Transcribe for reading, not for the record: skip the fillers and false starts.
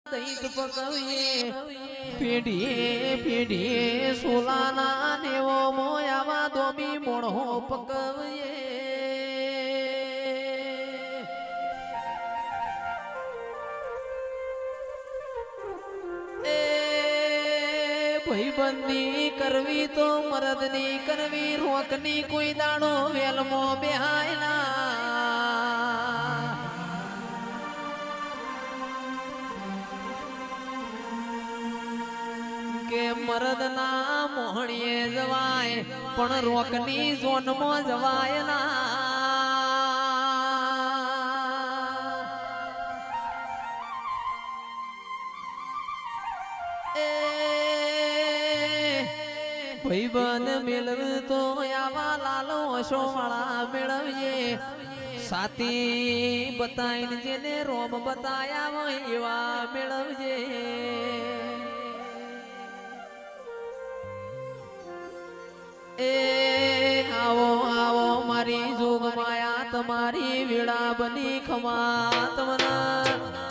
દૈત પકવીએ પેઢીએ પેઢીએ સોલાના નેવો મોયાવા દોમી મોણો પકવીએ ભાઈબંધી કરવી તો મરદની કરવી રોકની કોઈ દાડો વેલમો બેહાયલા કે મરદના મોહણીએ જવાય પણ રોકની ઝોનમાં જવાય ના ભાઈબંધ મેળવ તો આવા લાલો શોળા મેળવીએ સાથી બતાવીને જેને રોમ બતાયા હોય એવા મેળવજે એ આવો આવો મારી જોગ માયા તમારી વેળા બની ખમા તમને